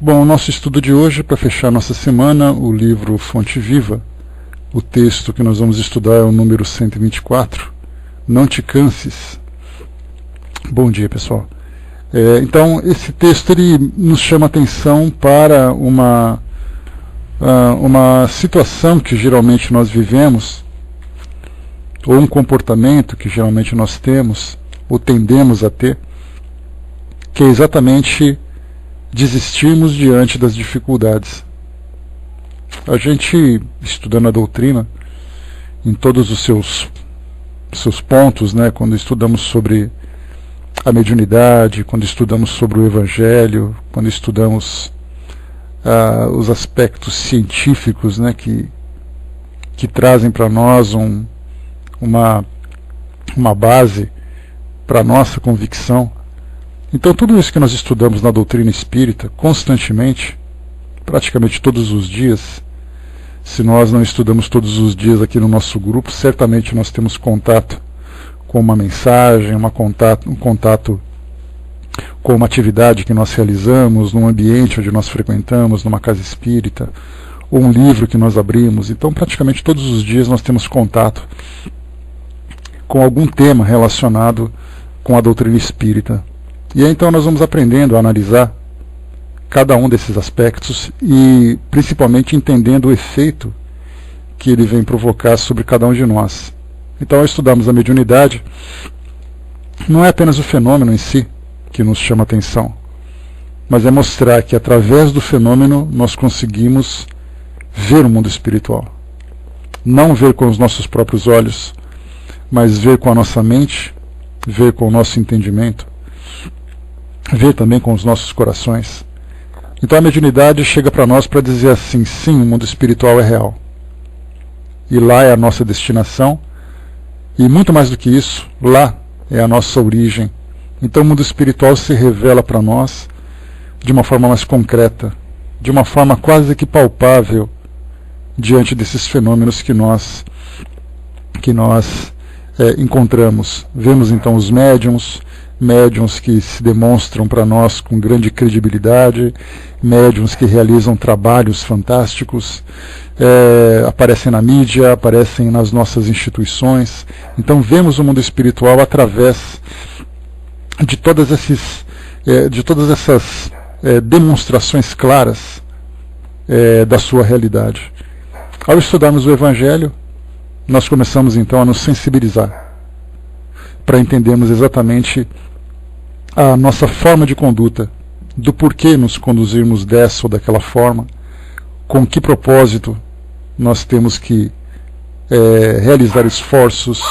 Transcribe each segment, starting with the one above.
Bom, o nosso estudo de hoje, para fechar nossa semana, o livro Fonte Viva, o texto que nós vamos estudar é o número 124, Não te canses. Bom dia, pessoal. Então, esse texto ele nos chama atenção para uma situação que geralmente nós vivemos, ou um comportamento que geralmente nós temos, ou tendemos a ter, que é exatamente desistirmos diante das dificuldades. A gente, estudando a doutrina, em todos os seus pontos, né, quando estudamos sobre a mediunidade, quando estudamos sobre o Evangelho, quando estudamos os aspectos científicos, né, que trazem para nós uma base para a nossa convicção. Então tudo isso que nós estudamos na doutrina espírita, constantemente, praticamente todos os dias, se nós não estudamos todos os dias aqui no nosso grupo, certamente nós temos contato com uma mensagem, um contato com uma atividade que nós realizamos, num ambiente onde nós frequentamos, numa casa espírita, ou um livro que nós abrimos. Então praticamente todos os dias nós temos contato com algum tema relacionado com a doutrina espírita. E aí, então nós vamos aprendendo a analisar cada um desses aspectos e principalmente entendendo o efeito que ele vem provocar sobre cada um de nós. Então, ao estudarmos a mediunidade, não é apenas o fenômeno em si que nos chama atenção, mas é mostrar que através do fenômeno nós conseguimos ver o mundo espiritual. Não ver com os nossos próprios olhos, mas ver com a nossa mente, ver com o nosso entendimento, ver também com os nossos corações. Então a mediunidade chega para nós para dizer assim: sim, o mundo espiritual é real. E lá é a nossa destinação. E muito mais do que isso, lá é a nossa origem. Então o mundo espiritual se revela para nós de uma forma mais concreta, de uma forma quase que palpável, diante desses fenômenos que nós encontramos. Vemos então os médiuns que se demonstram para nós com grande credibilidade, médiuns que realizam trabalhos fantásticos, aparecem na mídia, aparecem nas nossas instituições. Então vemos o mundo espiritual através de todas essas demonstrações claras da sua realidade. Ao estudarmos o Evangelho, nós começamos então a nos sensibilizar para entendermos exatamente a nossa forma de conduta, do porquê nos conduzirmos dessa ou daquela forma, com que propósito nós temos que realizar esforços,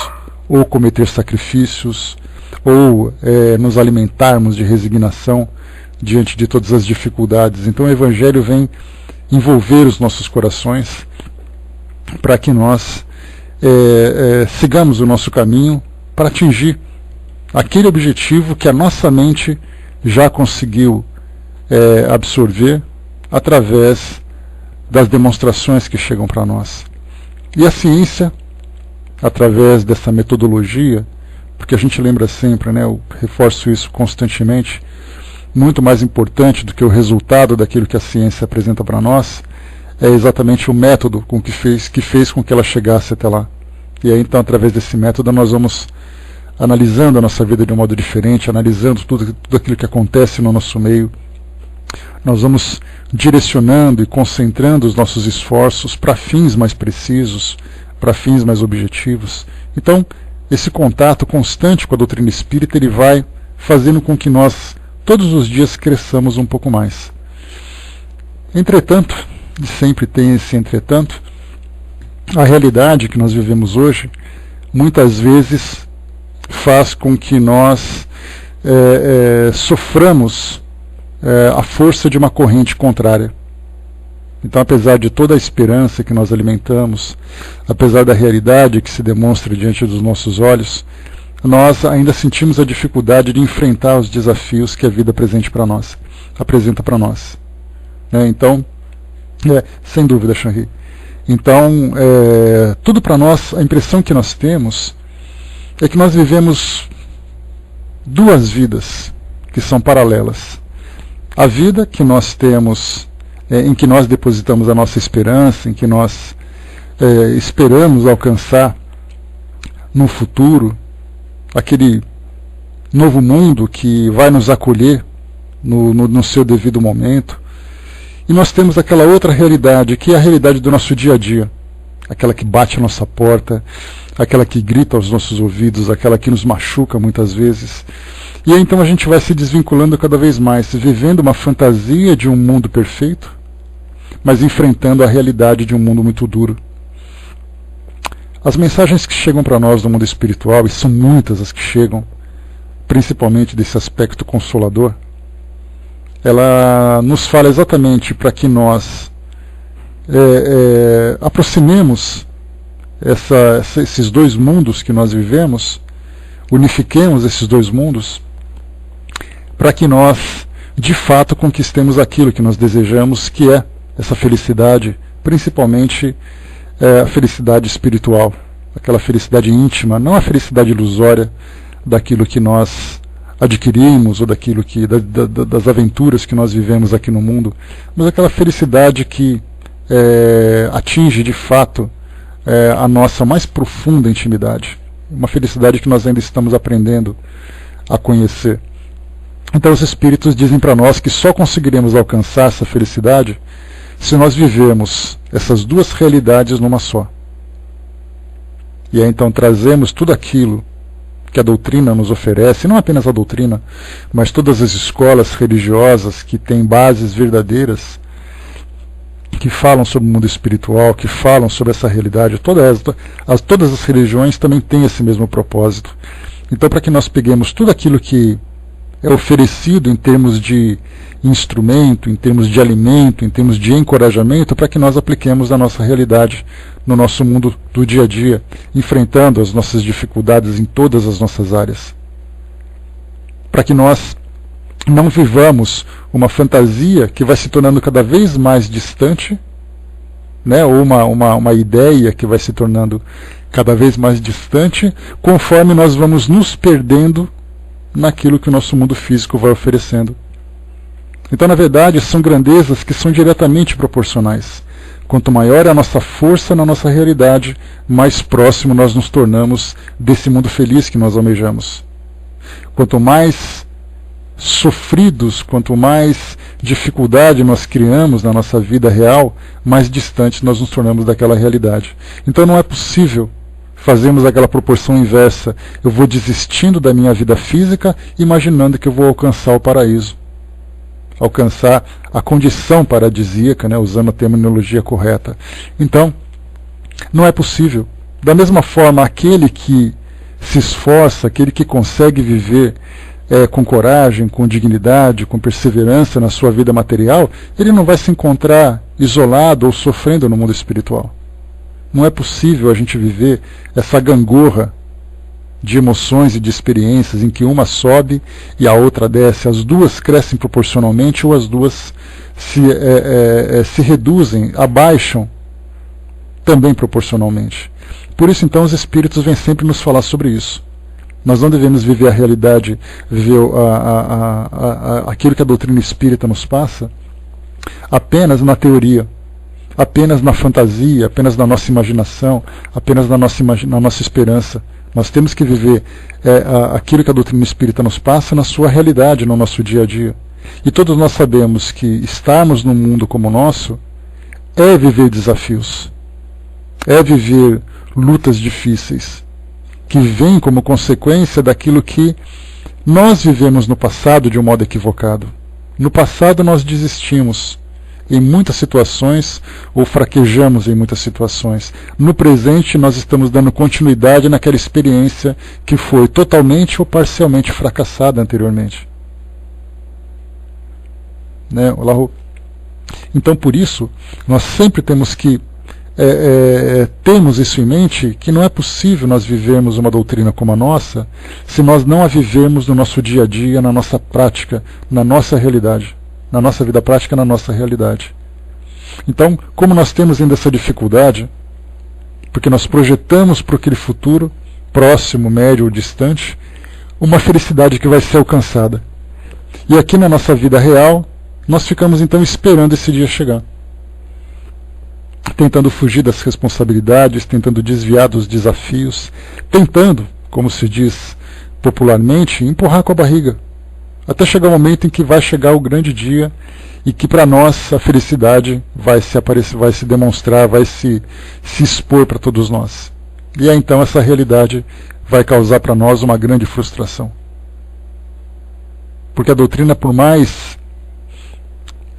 ou cometer sacrifícios, ou nos alimentarmos de resignação diante de todas as dificuldades. Então o Evangelho vem envolver os nossos corações para que nós sigamos o nosso caminho para atingir aquele objetivo que a nossa mente já conseguiu absorver através das demonstrações que chegam para nós. E a ciência, através dessa metodologia, porque a gente lembra sempre, né, eu reforço isso constantemente, muito mais importante do que o resultado daquilo que a ciência apresenta para nós, é exatamente o método que fez com que ela chegasse até lá. E aí então, através desse método, nós vamos analisando a nossa vida de um modo diferente, analisando tudo aquilo que acontece no nosso meio. Nós vamos direcionando e concentrando os nossos esforços para fins mais precisos, para fins mais objetivos. Então, esse contato constante com a doutrina espírita, ele vai fazendo com que nós, todos os dias, cresçamos um pouco mais. Entretanto, e sempre tem esse entretanto, a realidade que nós vivemos hoje, muitas vezes, faz com que nós soframos a força de uma corrente contrária. Então, apesar de toda a esperança que nós alimentamos, apesar da realidade que se demonstra diante dos nossos olhos, nós ainda sentimos a dificuldade de enfrentar os desafios que a vida apresenta para nós. Então, sem dúvida, Chanri. Então, tudo para nós, a impressão que nós temos é que nós vivemos duas vidas que são paralelas. A vida que nós temos, em que nós depositamos a nossa esperança, em que nós esperamos alcançar no futuro, aquele novo mundo que vai nos acolher no seu devido momento. E nós temos aquela outra realidade, que é a realidade do nosso dia a dia, aquela que bate a nossa porta, aquela que grita aos nossos ouvidos, aquela que nos machuca muitas vezes. E aí então a gente vai se desvinculando cada vez mais, vivendo uma fantasia de um mundo perfeito, mas enfrentando a realidade de um mundo muito duro. As mensagens que chegam para nós do mundo espiritual, e são muitas as que chegam, principalmente desse aspecto consolador, ela nos fala exatamente para que nós aproximemos esses dois mundos que nós vivemos, unifiquemos esses dois mundos, para que nós, de fato, conquistemos aquilo que nós desejamos, que é essa felicidade, principalmente a felicidade espiritual, aquela felicidade íntima, não a felicidade ilusória daquilo que nós adquirimos ou daquilo que das aventuras que nós vivemos aqui no mundo, mas aquela felicidade que atinge de fato a nossa mais profunda intimidade, uma felicidade que nós ainda estamos aprendendo a conhecer. Então os espíritos dizem para nós que só conseguiremos alcançar essa felicidade se nós vivemos essas duas realidades numa só. E aí então trazemos tudo aquilo que a doutrina nos oferece, não apenas a doutrina, mas todas as escolas religiosas que têm bases verdadeiras, que falam sobre o mundo espiritual, que falam sobre essa realidade. Todas as religiões também têm esse mesmo propósito. Então, para que nós peguemos tudo aquilo que é oferecido em termos de instrumento, em termos de alimento, em termos de encorajamento, para que nós apliquemos na nossa realidade, no nosso mundo do dia a dia, enfrentando as nossas dificuldades em todas as nossas áreas. Para que nós não vivamos uma fantasia que vai se tornando cada vez mais distante, né, ou uma ideia que vai se tornando cada vez mais distante, conforme nós vamos nos perdendo naquilo que o nosso mundo físico vai oferecendo. Então, na verdade, são grandezas que são diretamente proporcionais. Quanto maior é a nossa força na nossa realidade, mais próximo nós nos tornamos desse mundo feliz que nós almejamos. Quanto mais sofridos, quanto mais dificuldade nós criamos na nossa vida real, mais distantes nós nos tornamos daquela realidade. Então não é possível fazermos aquela proporção inversa. Eu vou desistindo da minha vida física, imaginando que eu vou alcançar o paraíso, alcançar a condição paradisíaca, né, usando a terminologia correta. Então, não é possível. Da mesma forma, aquele que se esforça, aquele que consegue viver com coragem, com dignidade, com perseverança na sua vida material, ele não vai se encontrar isolado ou sofrendo no mundo espiritual. Não é possível a gente viver essa gangorra de emoções e de experiências em que uma sobe e a outra desce. As duas crescem proporcionalmente ou as duas se reduzem, abaixam também proporcionalmente. Por isso, então, os espíritos vêm sempre nos falar sobre isso. Nós não devemos viver a realidade, viver aquilo que a doutrina espírita nos passa, apenas na teoria, apenas na fantasia, apenas na nossa imaginação, apenas na nossa esperança. Nós temos que viver aquilo que a doutrina espírita nos passa na sua realidade, no nosso dia a dia. E todos nós sabemos que estarmos num mundo como o nosso é viver desafios, é viver lutas difíceis, que vêm como consequência daquilo que nós vivemos no passado de um modo equivocado. No passado nós desistimos em muitas situações ou fraquejamos em muitas situações. No presente nós estamos dando continuidade naquela experiência que foi totalmente ou parcialmente fracassada anteriormente. Né, Olá. Então, por isso, nós sempre temos que temos isso em mente, que não é possível nós vivermos uma doutrina como a nossa se nós não a vivermos no nosso dia a dia, na nossa prática, na nossa realidade, na nossa vida prática, na nossa realidade. Então, como nós temos ainda essa dificuldade, porque nós projetamos para aquele futuro, próximo, médio ou distante, uma felicidade que vai ser alcançada. E aqui na nossa vida real, nós ficamos então esperando esse dia chegar, tentando fugir das responsabilidades, tentando desviar dos desafios, tentando, como se diz popularmente, empurrar com a barriga, até chegar o momento em que vai chegar o grande dia e que para nós a felicidade vai se aparecer, vai se demonstrar, vai se expor para todos nós. E aí então essa realidade vai causar para nós uma grande frustração. Porque a doutrina, por mais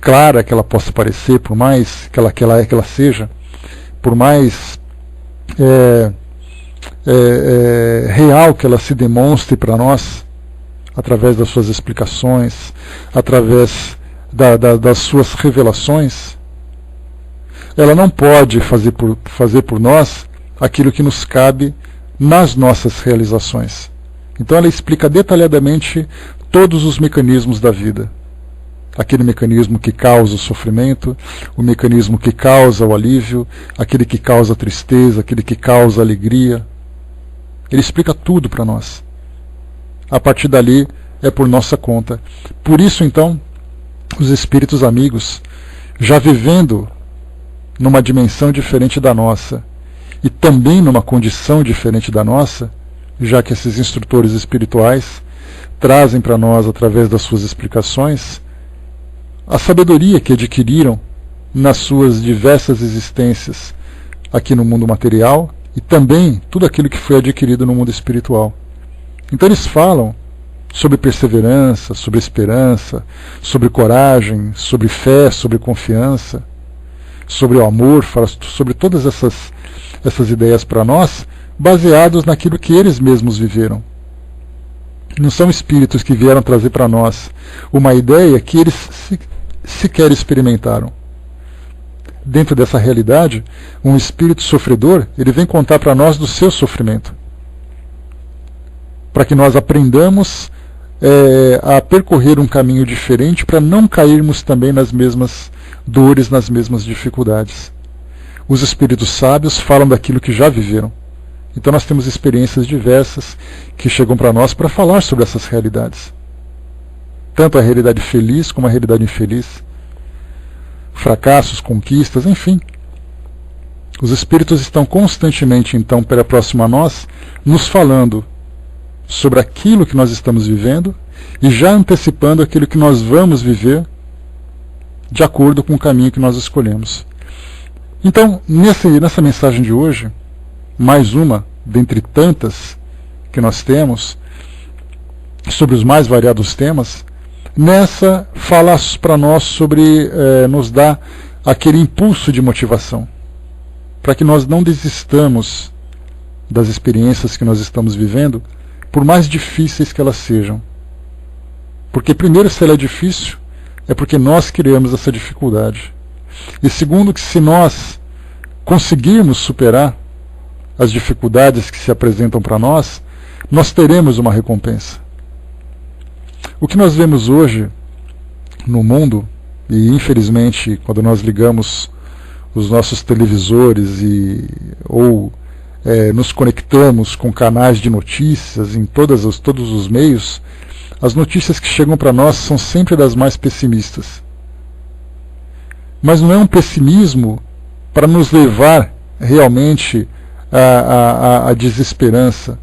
clara que ela possa parecer, por mais que ela seja, por mais real que ela se demonstre para nós, através das suas explicações, através das suas revelações, ela não pode fazer por nós aquilo que nos cabe nas nossas realizações. Então ela explica detalhadamente todos os mecanismos da vida. Aquele mecanismo que causa o sofrimento, o mecanismo que causa o alívio, aquele que causa a tristeza, aquele que causa a alegria. Ele explica tudo para nós. A partir dali é por nossa conta. Por isso, então, os espíritos amigos, já vivendo numa dimensão diferente da nossa, e também numa condição diferente da nossa, já que esses instrutores espirituais trazem para nós, através das suas explicações, a sabedoria que adquiriram nas suas diversas existências aqui no mundo material e também tudo aquilo que foi adquirido no mundo espiritual. Então eles falam sobre perseverança, sobre esperança, sobre coragem, sobre fé, sobre confiança, sobre o amor, sobre todas essas ideias para nós, baseados naquilo que eles mesmos viveram. Não são espíritos que vieram trazer para nós uma ideia que eles sequer experimentaram. Dentro dessa realidade, um espírito sofredor, ele vem contar para nós do seu sofrimento, para que nós aprendamos a percorrer um caminho diferente, para não cairmos também nas mesmas dores, nas mesmas dificuldades. Os espíritos sábios falam daquilo que já viveram. Então nós temos experiências diversas que chegam para nós para falar sobre essas realidades. Tanto a realidade feliz como a realidade infeliz. Fracassos, conquistas, enfim. Os espíritos estão constantemente, então, próximo a nós, nos falando sobre aquilo que nós estamos vivendo e já antecipando aquilo que nós vamos viver de acordo com o caminho que nós escolhemos. Então, nessa mensagem de hoje, mais uma dentre tantas que nós temos, sobre os mais variados temas, nessa fala para nós sobre, nos dá aquele impulso de motivação, para que nós não desistamos das experiências que nós estamos vivendo, por mais difíceis que elas sejam. Porque primeiro, se ela é difícil, é porque nós criamos essa dificuldade. E segundo, que se nós conseguirmos superar as dificuldades que se apresentam para nós, nós teremos uma recompensa. O que nós vemos hoje no mundo, e infelizmente quando nós ligamos os nossos televisores ou nos conectamos com canais de notícias em todos os meios, as notícias que chegam para nós são sempre das mais pessimistas. Mas não é um pessimismo para nos levar realmente à desesperança.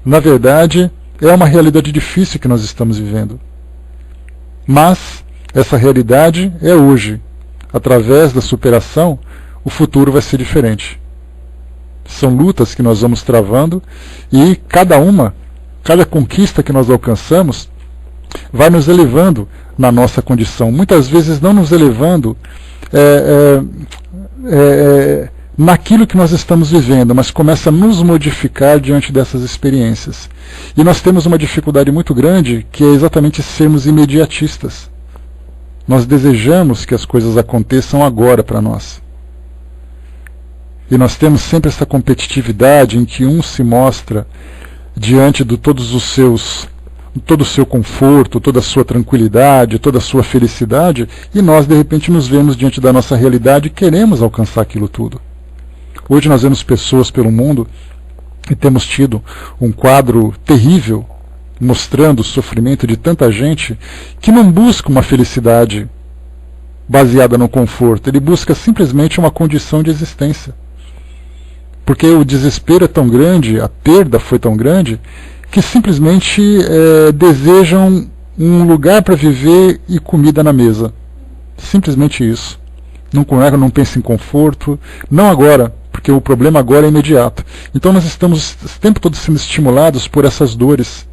Na verdade, é uma realidade difícil que nós estamos vivendo. Mas essa realidade é hoje. Através da superação, o futuro vai ser diferente. São lutas que nós vamos travando e cada conquista que nós alcançamos vai nos elevando na nossa condição. Muitas vezes não nos elevando naquilo que nós estamos vivendo, mas começa a nos modificar diante dessas experiências. E nós temos uma dificuldade muito grande, que é exatamente sermos imediatistas. Nós desejamos que as coisas aconteçam agora para nós. E nós temos sempre essa competitividade em que um se mostra diante de todo o seu conforto, toda a sua tranquilidade, toda a sua felicidade, e nós de repente nos vemos diante da nossa realidade e queremos alcançar aquilo tudo. Hoje nós vemos pessoas pelo mundo e temos tido um quadro terrível mostrando o sofrimento de tanta gente que não busca uma felicidade baseada no conforto, ele busca simplesmente uma condição de existência. Porque o desespero é tão grande, a perda foi tão grande, que simplesmente desejam um lugar para viver e comida na mesa. Simplesmente isso. Não pensa em conforto, não agora, porque o problema agora é imediato. Então nós estamos o tempo todo sendo estimulados por essas dores.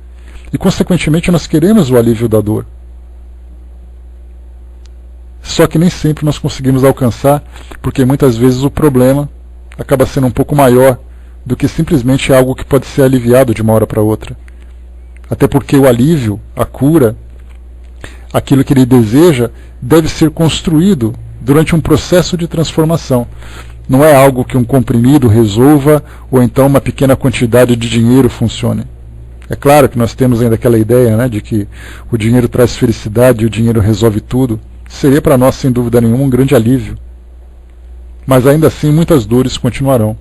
E consequentemente nós queremos o alívio da dor. Só que nem sempre nós conseguimos alcançar, porque muitas vezes o problema acaba sendo um pouco maior do que simplesmente algo que pode ser aliviado de uma hora para outra. Até porque o alívio, a cura, aquilo que ele deseja, deve ser construído durante um processo de transformação. Não é algo que um comprimido resolva ou então uma pequena quantidade de dinheiro funcione. É claro que nós temos ainda aquela ideia, né, de que o dinheiro traz felicidade e o dinheiro resolve tudo. Seria para nós, sem dúvida nenhuma, um grande alívio. Mas ainda assim muitas dores continuarão.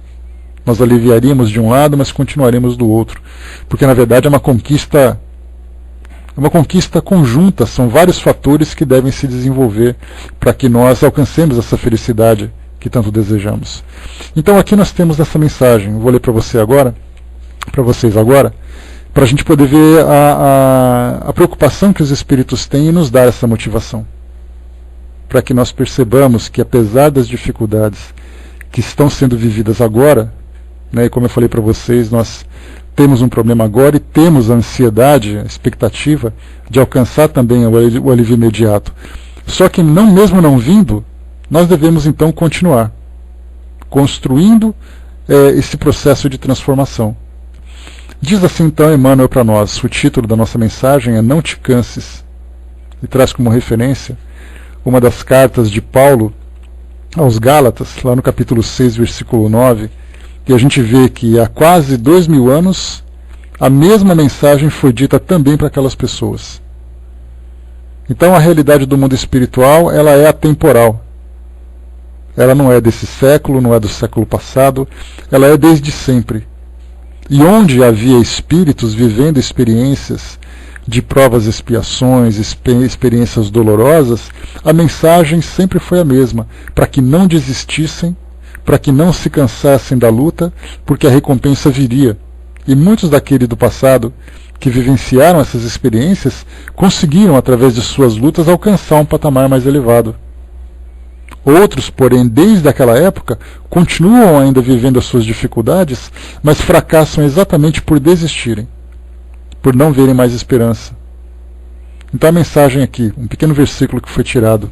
Nós aliviaríamos de um lado, mas continuaremos do outro. Porque na verdade é uma conquista conjunta, são vários fatores que devem se desenvolver para que nós alcancemos essa felicidade que tanto desejamos. Então aqui nós temos essa mensagem, vou ler para vocês agora, para a gente poder ver a preocupação que os espíritos têm em nos dar essa motivação. Para que nós percebamos que apesar das dificuldades que estão sendo vividas agora, né, e como eu falei para vocês, nós temos um problema agora e temos a ansiedade, a expectativa de alcançar também o alívio imediato. Só que mesmo não vindo, nós devemos então continuar construindo esse processo de transformação. Diz assim então Emmanuel para nós, o título da nossa mensagem é Não te canses, e traz como referência uma das cartas de Paulo aos Gálatas, lá no capítulo 6, versículo 9, e a gente vê que há quase 2000 anos a mesma mensagem foi dita também para aquelas pessoas. Então a realidade do mundo espiritual, ela é atemporal. Ela não é desse século, não é do século passado, ela é desde sempre. E onde havia espíritos vivendo experiências de provas e expiações, experiências dolorosas, a mensagem sempre foi a mesma, para que não desistissem, para que não se cansassem da luta, porque a recompensa viria. E muitos daqueles do passado que vivenciaram essas experiências conseguiram, através de suas lutas, alcançar um patamar mais elevado. Outros, porém, desde aquela época, continuam ainda vivendo as suas dificuldades, mas fracassam exatamente por desistirem, por não verem mais esperança. Então a mensagem aqui, um pequeno versículo que foi tirado.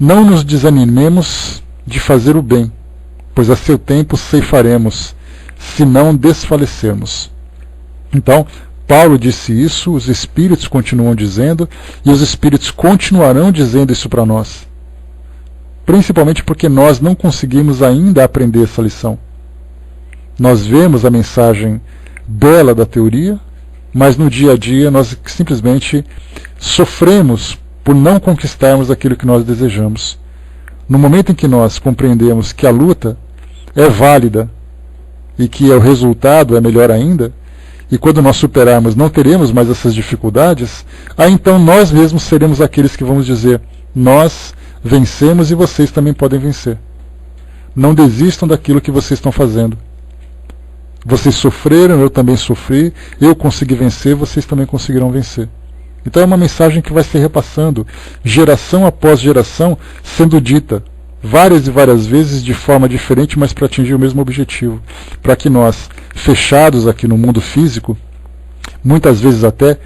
Não nos desanimemos de fazer o bem, pois a seu tempo ceifaremos, se não desfalecermos. Então, Paulo disse isso, os Espíritos continuam dizendo, e os Espíritos continuarão dizendo isso para nós. Principalmente porque nós não conseguimos ainda aprender essa lição. Nós vemos a mensagem bela da teoria, mas no dia a dia nós simplesmente sofremos por não conquistarmos aquilo que nós desejamos. No momento em que nós compreendemos que a luta é válida e que o resultado é melhor ainda, e quando nós superarmos não teremos mais essas dificuldades, aí então nós mesmos seremos aqueles que vamos dizer: nós vencemos e vocês também podem vencer. Não desistam daquilo que vocês estão fazendo. Vocês sofreram, eu também sofri, eu consegui vencer, vocês também conseguirão vencer. Então é uma mensagem que vai se repassando, geração após geração, sendo dita várias e várias vezes de forma diferente, mas para atingir o mesmo objetivo. Para que nós, fechados aqui no mundo físico, muitas vezes até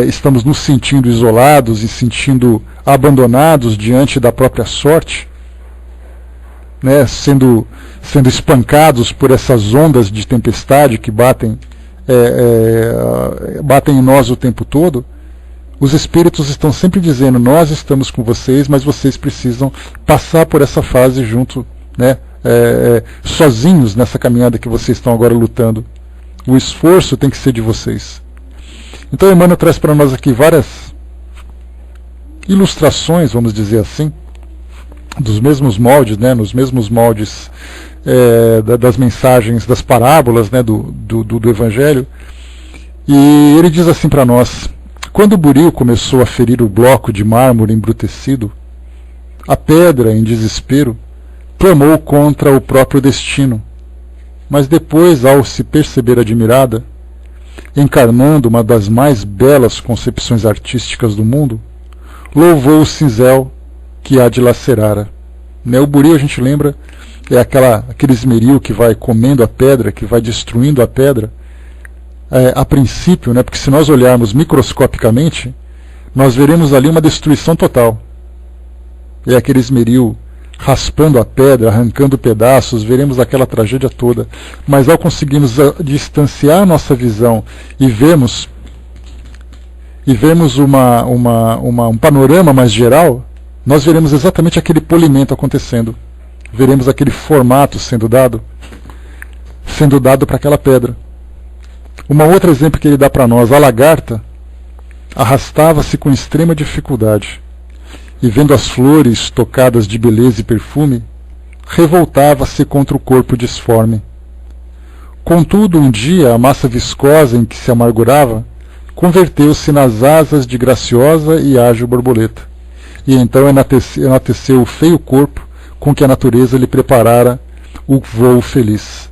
estamos nos sentindo isolados e sentindo abandonados diante da própria sorte, né, sendo espancados por essas ondas de tempestade que batem em nós o tempo todo. Os Espíritos estão sempre dizendo: nós estamos com vocês, mas vocês precisam passar por essa fase junto, né, sozinhos nessa caminhada que vocês estão agora lutando. O esforço tem que ser de vocês. Então Emmanuel traz para nós aqui várias ilustrações, vamos dizer assim, dos mesmos moldes, né, nos mesmos moldes das mensagens, das parábolas, né, do Evangelho. E ele diz assim para nós: quando o buril começou a ferir o bloco de mármore embrutecido, A pedra, em desespero, clamou contra o próprio destino, mas depois, ao se perceber admirada, encarnando uma das mais belas concepções artísticas do mundo, louvou o cinzel que a dilacerara. O buril, a gente lembra, é aquele esmeril que vai comendo a pedra, que vai destruindo a pedra, a princípio, porque se nós olharmos microscopicamente, nós veremos ali uma destruição total. É aquele esmeril raspando a pedra, arrancando pedaços, veremos aquela tragédia toda. Mas ao conseguirmos distanciar nossa visão e vermos um panorama mais geral, nós veremos exatamente aquele polimento acontecendo. Veremos aquele formato sendo dado para aquela pedra. Um outro exemplo que ele dá para nós: a lagarta arrastava-se com extrema dificuldade, e vendo as flores tocadas de beleza e perfume, revoltava-se contra o corpo disforme. Contudo, um dia, a massa viscosa em que se amargurava converteu-se nas asas de graciosa e ágil borboleta, e então enalteceu o feio corpo com que a natureza lhe preparara o voo feliz.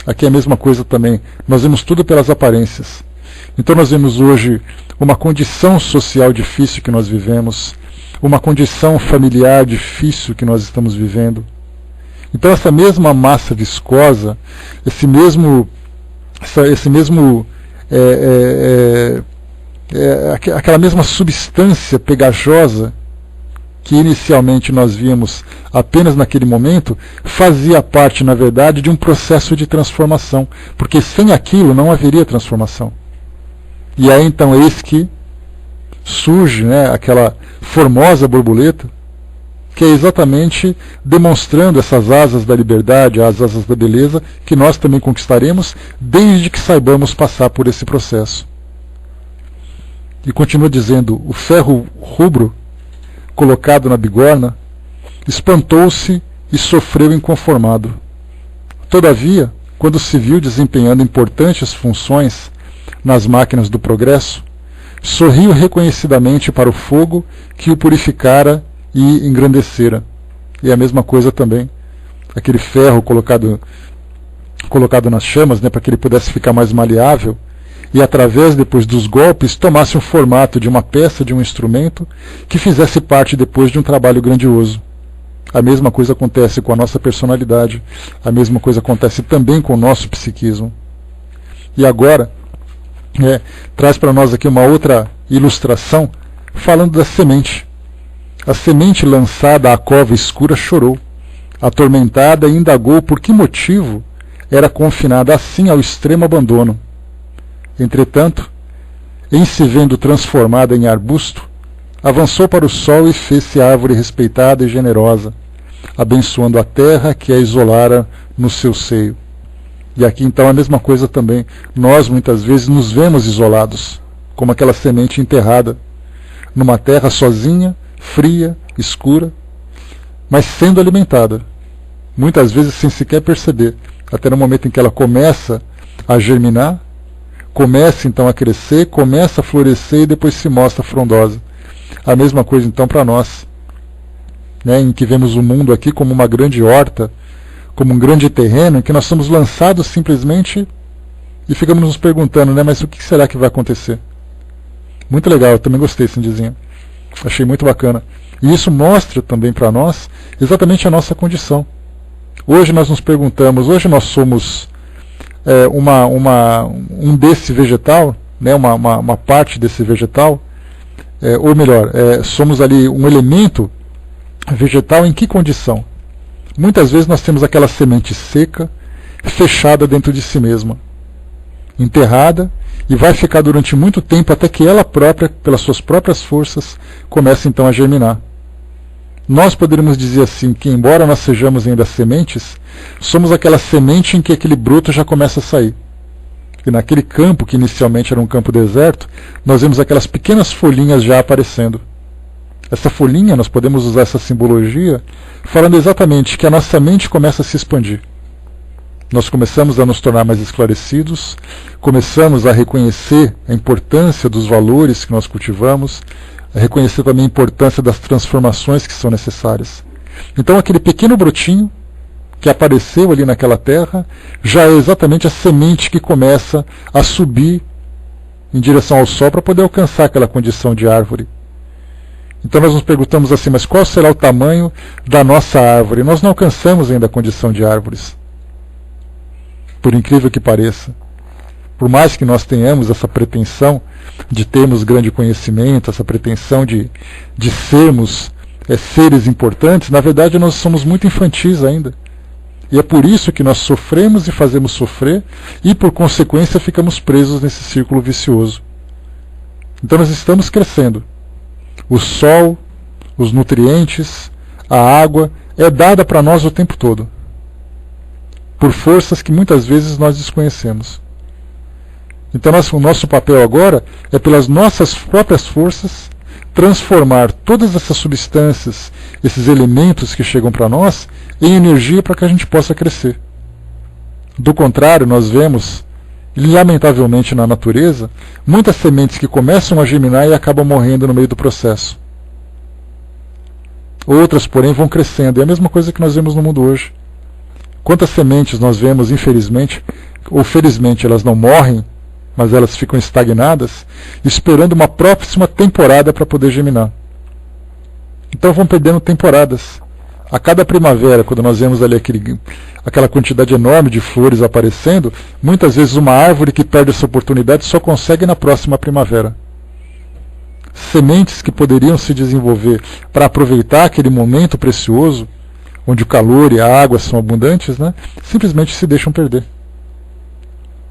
Aqui é a mesma coisa também, nós vemos tudo pelas aparências. Então nós vemos hoje uma condição social difícil que nós vivemos, uma condição familiar difícil que nós estamos vivendo. Então essa mesma massa viscosa, aquela mesma substância pegajosa que inicialmente nós víamos apenas naquele momento, fazia parte, na verdade, de um processo de transformação, porque sem aquilo não haveria transformação. E aí então eis que surge aquela formosa borboleta, que é exatamente demonstrando essas asas da liberdade, as asas da beleza, que nós também conquistaremos, desde que saibamos passar por esse processo. E continua dizendo: o ferro rubro, colocado na bigorna, espantou-se e sofreu inconformado. Todavia, quando se viu desempenhando importantes funções nas máquinas do progresso, sorriu reconhecidamente para o fogo que o purificara e engrandecera. E a mesma coisa também, aquele ferro colocado nas chamas, para que ele pudesse ficar mais maleável, e através depois dos golpes tomasse um formato de uma peça, de um instrumento, que fizesse parte depois de um trabalho grandioso. A mesma coisa acontece com a nossa personalidade, a mesma coisa acontece também com o nosso psiquismo. E agora, traz para nós aqui uma outra ilustração, falando da semente. A semente lançada à cova escura chorou, atormentada, e indagou por que motivo era confinada assim ao extremo abandono. Entretanto, em se vendo transformada em arbusto, avançou para o sol e fez-se árvore respeitada e generosa, abençoando a terra que a isolara no seu seio. E aqui então a mesma coisa também. Nós muitas vezes nos vemos isolados, como aquela semente enterrada numa terra sozinha, fria, escura, mas sendo alimentada, muitas vezes sem sequer perceber, até no momento em que ela começa a germinar, começa então a crescer, começa a florescer e depois se mostra frondosa. A mesma coisa então para nós, em que vemos o mundo aqui como uma grande horta, como um grande terreno, em que nós somos lançados simplesmente e ficamos nos perguntando, mas o que será que vai acontecer? Muito legal, eu também gostei, Cindizinha. Achei muito bacana. E isso mostra também para nós exatamente a nossa condição. Hoje nós nos perguntamos, hoje nós somos um desse vegetal, uma parte desse vegetal, ou melhor, somos ali um elemento vegetal em que condição? Muitas vezes nós temos aquela semente seca, fechada dentro de si mesma, enterrada, e vai ficar durante muito tempo até que ela própria, pelas suas próprias forças, comece então a germinar. Nós poderíamos dizer assim, que embora nós sejamos ainda sementes, somos aquela semente em que aquele broto já começa a sair. E naquele campo, que inicialmente era um campo deserto, nós vemos aquelas pequenas folhinhas já aparecendo. Essa folhinha, nós podemos usar essa simbologia, falando exatamente que a nossa mente começa a se expandir. Nós começamos a nos tornar mais esclarecidos, começamos a reconhecer a importância dos valores que nós cultivamos, reconhecer também a importância das transformações que são necessárias. Então aquele pequeno brotinho que apareceu ali naquela terra já é exatamente a semente que começa a subir em direção ao sol para poder alcançar aquela condição de árvore. Então nós nos perguntamos assim, mas qual será o tamanho da nossa árvore? Nós não alcançamos ainda a condição de árvores. Por incrível que pareça. Por mais que nós tenhamos essa pretensão de termos grande conhecimento, essa pretensão de sermos seres importantes, na verdade nós somos muito infantis ainda. E é por isso que nós sofremos e fazemos sofrer, e por consequência ficamos presos nesse círculo vicioso. Então nós estamos crescendo. O sol, os nutrientes, a água é dada para nós o tempo todo, por forças que muitas vezes nós desconhecemos. Então o nosso papel agora é, pelas nossas próprias forças, transformar todas essas substâncias, esses elementos que chegam para nós, em energia para que a gente possa crescer. Do contrário, nós vemos, lamentavelmente na natureza, muitas sementes que começam a germinar e acabam morrendo no meio do processo. Outras, porém, vão crescendo. É a mesma coisa que nós vemos no mundo hoje. Quantas sementes nós vemos, infelizmente, ou felizmente, elas não morrem, mas elas ficam estagnadas, esperando uma próxima temporada para poder germinar. Então vão perdendo temporadas. A cada primavera, quando nós vemos ali aquela quantidade enorme de flores aparecendo, muitas vezes uma árvore que perde essa oportunidade só consegue na próxima primavera. Sementes que poderiam se desenvolver para aproveitar aquele momento precioso, onde o calor e a água são abundantes, né, simplesmente se deixam perder.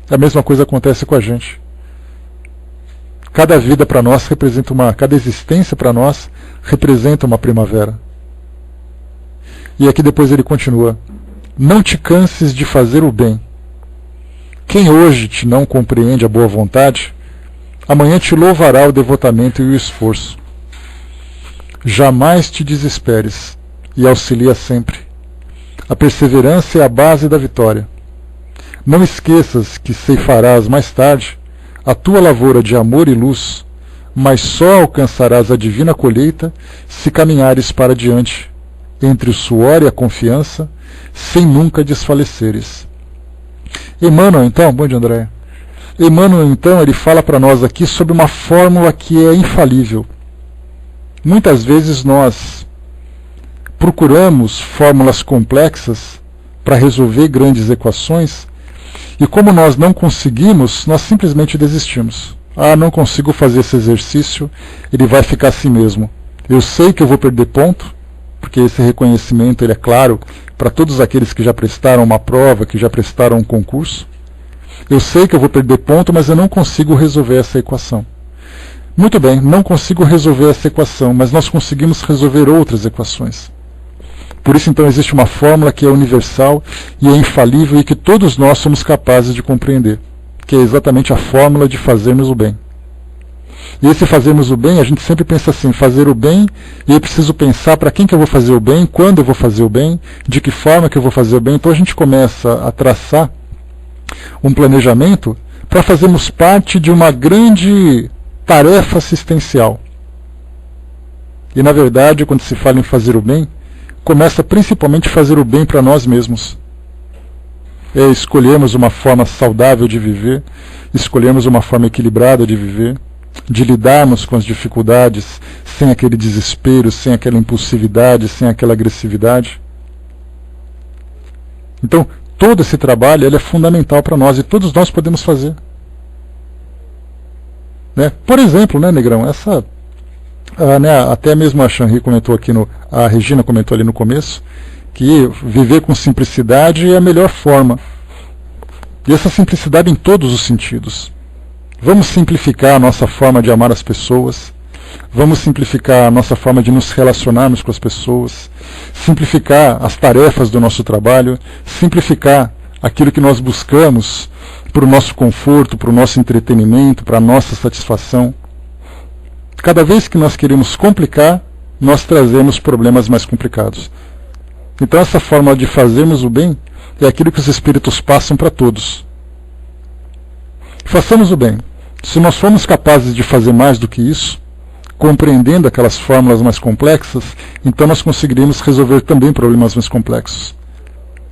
A mesma coisa acontece com a gente. Cada vida para nós representa cada existência para nós representa uma primavera. E aqui depois ele continua: não te canses de fazer o bem. Quem hoje te não compreende a boa vontade, amanhã te louvará o devotamento e o esforço. Jamais te desesperes e auxilia sempre. A perseverança é a base da vitória. Não esqueças que ceifarás mais tarde a tua lavoura de amor e luz, mas só alcançarás a divina colheita se caminhares para diante, entre o suor e a confiança, sem nunca desfaleceres. Emmanuel, então, bom dia, André. Emmanuel, então, ele fala para nós aqui sobre uma fórmula que é infalível. Muitas vezes nós procuramos fórmulas complexas para resolver grandes equações, e como nós não conseguimos, nós simplesmente desistimos. Ah, não consigo fazer esse exercício, ele vai ficar assim mesmo. Eu sei que eu vou perder ponto, porque esse reconhecimento ele é claro para todos aqueles que já prestaram uma prova, que já prestaram um concurso. Eu sei que eu vou perder ponto, mas eu não consigo resolver essa equação. Muito bem, não consigo resolver essa equação, mas nós conseguimos resolver outras equações. Por isso, então, existe uma fórmula que é universal e é infalível e que todos nós somos capazes de compreender, que é exatamente a fórmula de fazermos o bem. E esse fazermos o bem, a gente sempre pensa assim, fazer o bem, e eu preciso pensar para quem que eu vou fazer o bem, quando eu vou fazer o bem, de que forma que eu vou fazer o bem. Então a gente começa a traçar um planejamento para fazermos parte de uma grande tarefa assistencial. E na verdade, quando se fala em fazer o bem, começa principalmente a fazer o bem para nós mesmos. Escolhemos uma forma saudável de viver, escolhemos uma forma equilibrada de viver, de lidarmos com as dificuldades sem aquele desespero, sem aquela impulsividade, sem aquela agressividade. Então, todo esse trabalho ele é fundamental para nós e todos nós podemos fazer. Né? Por exemplo, né, Negrão, até mesmo a Shanri comentou aqui, a Regina comentou ali no começo, que viver com simplicidade é a melhor forma. E essa simplicidade em todos os sentidos. Vamos simplificar a nossa forma de amar as pessoas, vamos simplificar a nossa forma de nos relacionarmos com as pessoas, simplificar as tarefas do nosso trabalho, simplificar aquilo que nós buscamos para o nosso conforto, para o nosso entretenimento, para a nossa satisfação. Cada vez que nós queremos complicar, nós trazemos problemas mais complicados. Então essa forma de fazermos o bem é aquilo que os Espíritos passam para todos. Façamos o bem. Se nós formos capazes de fazer mais do que isso, compreendendo aquelas fórmulas mais complexas, então nós conseguiríamos resolver também problemas mais complexos.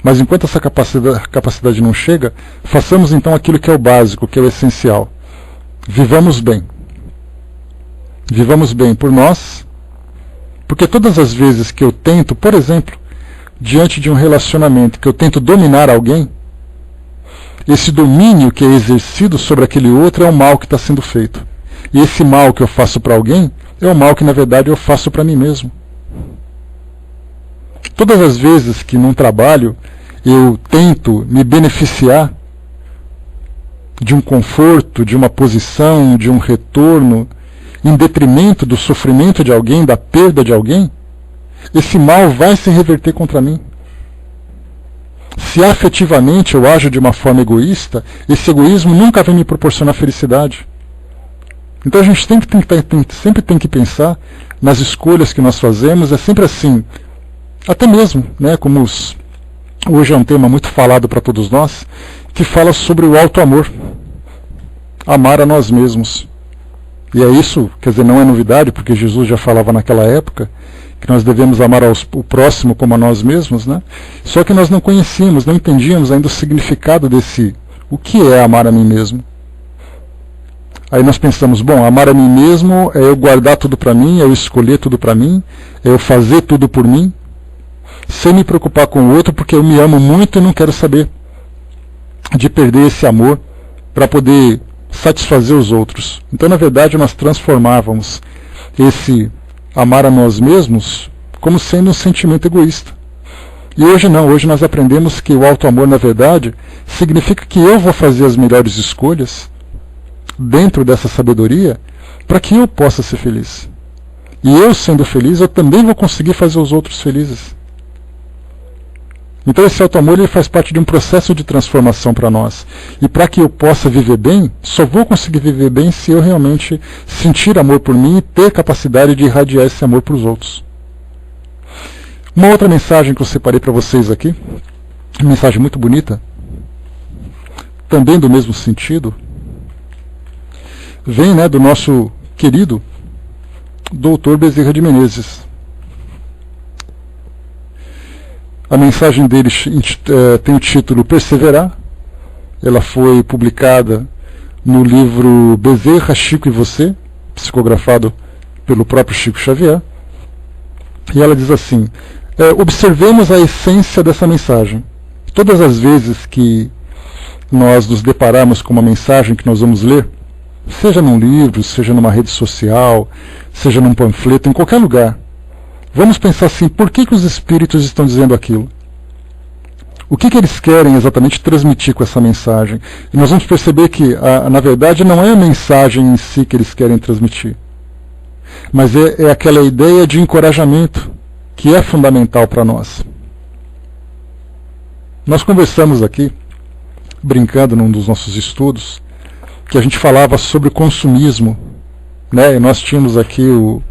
Mas enquanto essa capacidade não chega, façamos então aquilo que é o básico, que é o essencial. Vivamos bem. Vivamos bem por nós, porque todas as vezes que eu tento, por exemplo, diante de um relacionamento, que eu tento dominar alguém, esse domínio que é exercido sobre aquele outro é o mal que está sendo feito. E esse mal que eu faço para alguém é o mal que, na verdade, eu faço para mim mesmo. Todas as vezes que num trabalho eu tento me beneficiar de um conforto, de uma posição, de um retorno, em detrimento do sofrimento de alguém, da perda de alguém, esse mal vai se reverter contra mim. Se afetivamente eu ajo de uma forma egoísta, esse egoísmo nunca vai me proporcionar felicidade. Então a gente sempre tem que pensar nas escolhas que nós fazemos, é sempre assim. Até mesmo, né, como hoje é um tema muito falado para todos nós, que fala sobre o auto-amor. Amar a nós mesmos. E é isso, quer dizer, não é novidade, porque Jesus já falava naquela época que nós devemos amar o próximo como a nós mesmos, né? Só que nós não conhecíamos, não entendíamos ainda o significado desse, o que é amar a mim mesmo. Aí nós pensamos, bom, amar a mim mesmo é eu guardar tudo para mim, é eu escolher tudo para mim, é eu fazer tudo por mim, sem me preocupar com o outro, porque eu me amo muito e não quero saber de perder esse amor para poder satisfazer os outros. Então, na verdade, nós transformávamos esse amar a nós mesmos como sendo um sentimento egoísta. E hoje não, hoje nós aprendemos que o auto-amor, na verdade, significa que eu vou fazer as melhores escolhas dentro dessa sabedoria para que eu possa ser feliz. E eu sendo feliz, eu também vou conseguir fazer os outros felizes. Então esse auto-amor ele faz parte de um processo de transformação para nós. E para que eu possa viver bem, só vou conseguir viver bem se eu realmente sentir amor por mim e ter capacidade de irradiar esse amor para os outros. Uma outra mensagem que eu separei para vocês aqui, uma mensagem muito bonita, também do mesmo sentido, vem, né, do nosso querido Dr. Bezerra de Menezes. A mensagem dele tem o título Perseverar. Ela foi publicada no livro Bezerra, Chico e Você, psicografado pelo próprio Chico Xavier. E ela diz assim, observemos a essência dessa mensagem. Todas as vezes que nós nos depararmos com uma mensagem que nós vamos ler, seja num livro, seja numa rede social, seja num panfleto, em qualquer lugar, vamos pensar assim, por que os espíritos estão dizendo aquilo? O que eles querem exatamente transmitir com essa mensagem? E nós vamos perceber que, na verdade, não é a mensagem em si que eles querem transmitir, mas é aquela ideia de encorajamento que é fundamental para nós. Nós conversamos aqui, brincando num dos nossos estudos, que a gente falava sobre consumismo, né? E nós tínhamos aqui o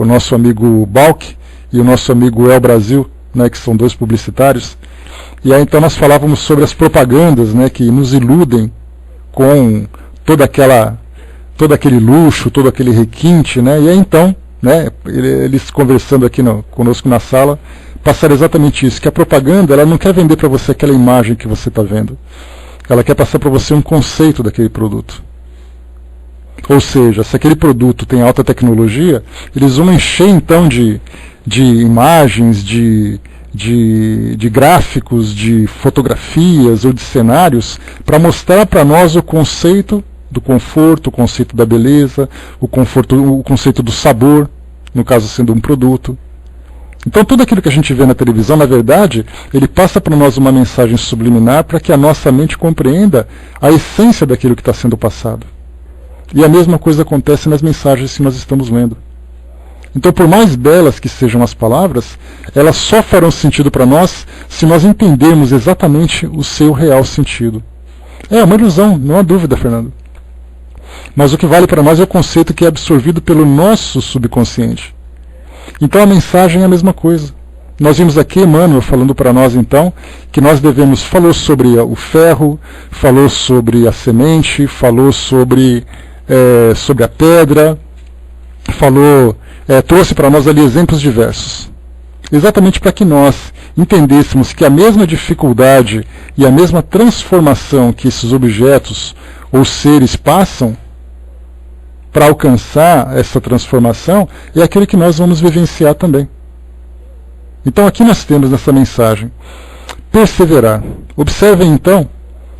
nosso amigo Balk e o nosso amigo El Brasil, né, que são dois publicitários, e aí então nós falávamos sobre as propagandas, né, que nos iludem com todo aquele luxo, todo aquele requinte, né, e aí então, né, eles conversando aqui conosco na sala, passaram exatamente isso, que a propaganda ela não quer vender para você aquela imagem que você está vendo, ela quer passar para você um conceito daquele produto. Ou seja, se aquele produto tem alta tecnologia, eles vão encher então de imagens, de gráficos, de fotografias ou de cenários para mostrar para nós o conceito do conforto, o conceito da beleza, o conceito do sabor, no caso sendo um produto. Então tudo aquilo que a gente vê na televisão, na verdade, ele passa para nós uma mensagem subliminar para que a nossa mente compreenda a essência daquilo que está sendo passado. E a mesma coisa acontece nas mensagens que nós estamos lendo. Então, por mais belas que sejam as palavras, elas só farão sentido para nós se nós entendermos exatamente o seu real sentido. É uma ilusão, não há dúvida, Fernando. Mas o que vale para nós é o conceito que é absorvido pelo nosso subconsciente. Então a mensagem é a mesma coisa. Nós vimos aqui Emmanuel falando para nós então que nós falou sobre o ferro, falou sobre a semente, falou sobre a pedra, trouxe para nós ali exemplos diversos. Exatamente para que nós entendêssemos que a mesma dificuldade e a mesma transformação que esses objetos ou seres passam para alcançar essa transformação é aquilo que nós vamos vivenciar também. Então aqui nós temos nessa mensagem, perseverar. Observem então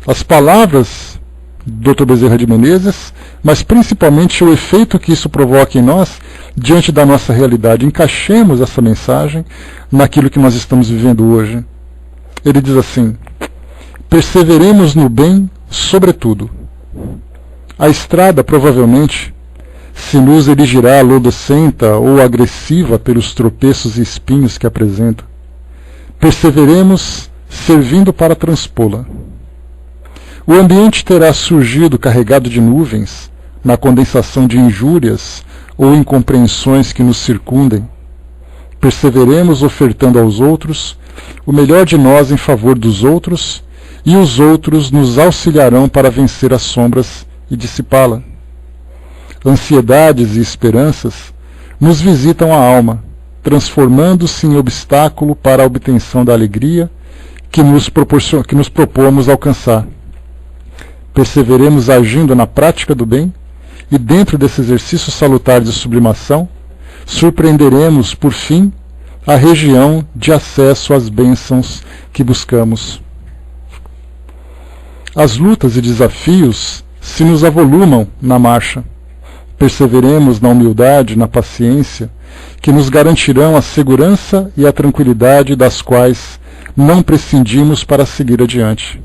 as palavras do Dr. Bezerra de Menezes, mas principalmente o efeito que isso provoca em nós diante da nossa realidade. Encaixemos essa mensagem naquilo que nós estamos vivendo hoje. Ele diz assim: perseveremos no bem, sobretudo. A estrada provavelmente se nos erigirá lodocenta ou agressiva pelos tropeços e espinhos que apresenta. Perseveremos servindo para transpô-la. O ambiente terá surgido carregado de nuvens, na condensação de injúrias ou incompreensões que nos circundem. Perseveremos ofertando aos outros o melhor de nós em favor dos outros, e os outros nos auxiliarão para vencer as sombras e dissipá-la. Ansiedades e esperanças nos visitam a alma, transformando-se em obstáculo para a obtenção da alegria que nos propomos alcançar. Perseveremos agindo na prática do bem, e dentro desse exercício salutar de sublimação, surpreenderemos, por fim, a região de acesso às bênçãos que buscamos. As lutas e desafios se nos avolumam na marcha. Perseveremos na humildade, na paciência, que nos garantirão a segurança e a tranquilidade das quais não prescindimos para seguir adiante.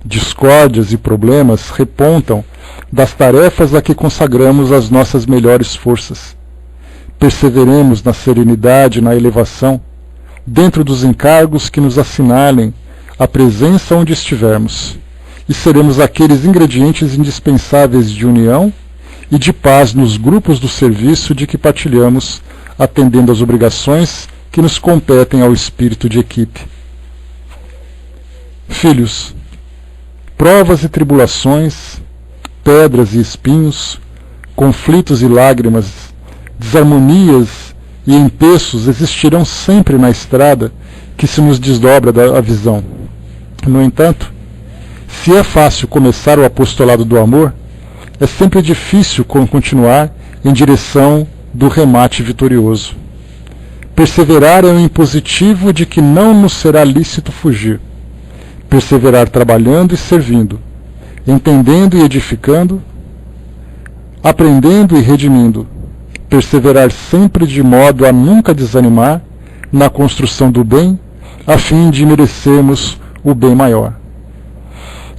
Discórdias e problemas repontam das tarefas a que consagramos as nossas melhores forças. Perseveremos na serenidade e na elevação, dentro dos encargos que nos assinalem a presença onde estivermos, e seremos aqueles ingredientes indispensáveis de união e de paz nos grupos do serviço de que partilhamos, atendendo às obrigações que nos competem ao espírito de equipe. Filhos, provas e tribulações, pedras e espinhos, conflitos e lágrimas, desarmonias e empeços existirão sempre na estrada que se nos desdobra da visão. No entanto, se é fácil começar o apostolado do amor, é sempre difícil continuar em direção do remate vitorioso. Perseverar é um impositivo de que não nos será lícito fugir. Perseverar trabalhando e servindo, entendendo e edificando, aprendendo e redimindo. Perseverar sempre de modo a nunca desanimar na construção do bem, a fim de merecermos o bem maior.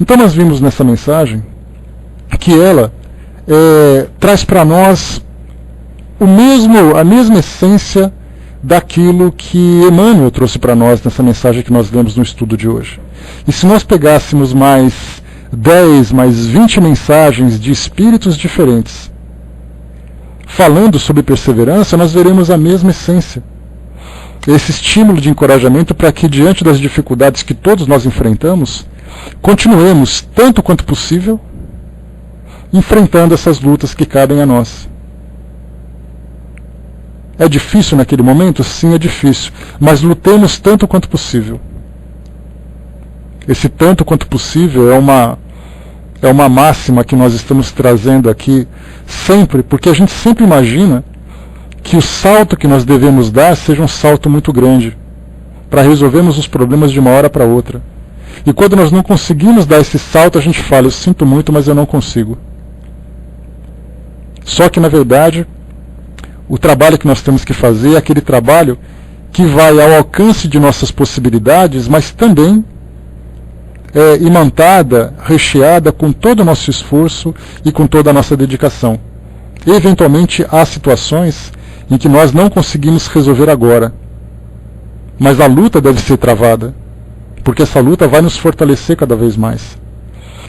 Então nós vimos nessa mensagem que ela traz para nós a mesma essência daquilo que Emmanuel trouxe para nós nessa mensagem que nós lemos no estudo de hoje. E se nós pegássemos mais 10, mais 20 mensagens de espíritos diferentes, falando sobre perseverança, nós veremos a mesma essência. Esse estímulo de encorajamento para que, diante das dificuldades que todos nós enfrentamos, continuemos, tanto quanto possível, enfrentando essas lutas que cabem a nós. É difícil naquele momento? Sim, é difícil. Mas lutemos tanto quanto possível. Esse tanto quanto possível é uma máxima que nós estamos trazendo aqui sempre, porque a gente sempre imagina que o salto que nós devemos dar seja um salto muito grande, para resolvermos os problemas de uma hora para outra. E quando nós não conseguimos dar esse salto, a gente fala: eu sinto muito, mas eu não consigo. Só que, na verdade, o trabalho que nós temos que fazer é aquele trabalho que vai ao alcance de nossas possibilidades, mas também imantada, recheada com todo o nosso esforço e com toda a nossa dedicação. Eventualmente há situações em que nós não conseguimos resolver agora, mas a luta deve ser travada, porque essa luta vai nos fortalecer cada vez mais.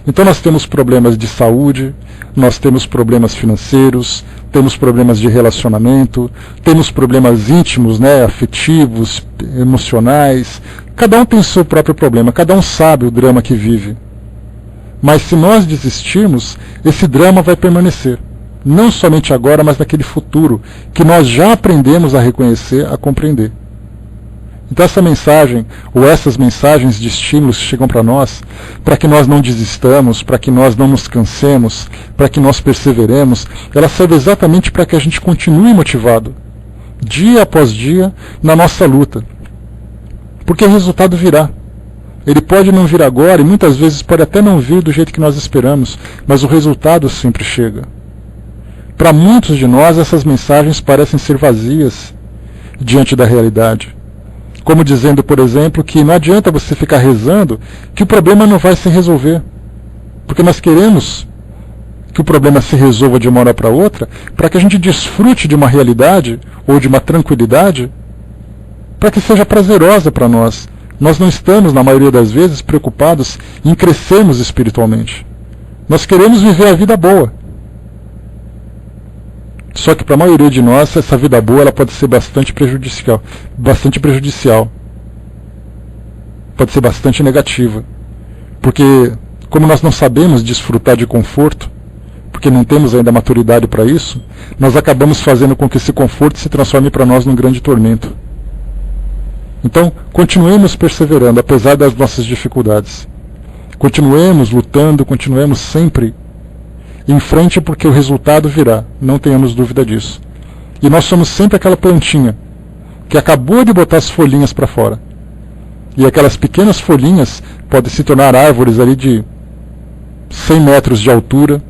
Então nós temos problemas de saúde, nós temos problemas financeiros, temos problemas de relacionamento, temos problemas íntimos, afetivos, emocionais. Cada um tem o seu próprio problema, cada um sabe o drama que vive. Mas se nós desistirmos, esse drama vai permanecer. não somente agora, mas naquele futuro, que nós já aprendemos a reconhecer, a compreender. Então essa mensagem, ou essas mensagens de estímulos que chegam para nós, para que nós não desistamos, para que nós não nos cansemos, para que nós perseveremos, ela serve exatamente para que a gente continue motivado, dia após dia, na nossa luta. Porque o resultado virá. Ele pode não vir agora, e muitas vezes pode até não vir do jeito que nós esperamos, mas o resultado sempre chega. Para muitos de nós, essas mensagens parecem ser vazias diante da realidade. Como dizendo, por exemplo, que não adianta você ficar rezando, que o problema não vai se resolver. Porque nós queremos que o problema se resolva de uma hora para outra, para que a gente desfrute de uma realidade, ou de uma tranquilidade, para que seja prazerosa para nós. Nós não estamos, na maioria das vezes, preocupados em crescermos espiritualmente. Nós queremos viver a vida boa. Só que para a maioria de nós, essa vida boa ela pode ser bastante prejudicial. Pode ser bastante negativa. Porque, como nós não sabemos desfrutar de conforto, porque não temos ainda maturidade para isso, nós acabamos fazendo com que esse conforto se transforme para nós num grande tormento. Então, continuemos perseverando, apesar das nossas dificuldades. Continuemos lutando, continuemos sempre em frente, porque o resultado virá, não tenhamos dúvida disso. E nós somos sempre aquela plantinha que acabou de botar as folhinhas para fora. E aquelas pequenas folhinhas podem se tornar árvores ali de 100 metros de altura,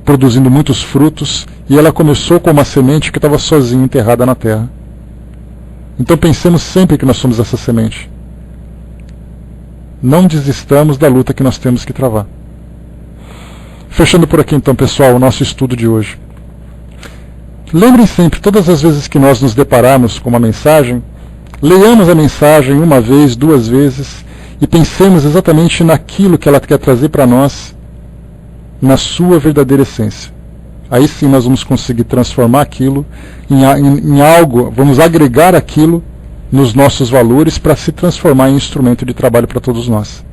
produzindo muitos frutos, e ela começou com uma semente que estava sozinha enterrada na terra. Então pensemos sempre que nós somos essa semente. Não desistamos da luta que nós temos que travar. Fechando por aqui então, pessoal, o nosso estudo de hoje. Lembrem sempre, todas as vezes que nós nos depararmos com uma mensagem, leiamos a mensagem uma vez, duas vezes, e pensemos exatamente naquilo que ela quer trazer para nós, na sua verdadeira essência. Aí sim nós vamos conseguir transformar aquilo em algo, vamos agregar aquilo nos nossos valores para se transformar em instrumento de trabalho para todos nós.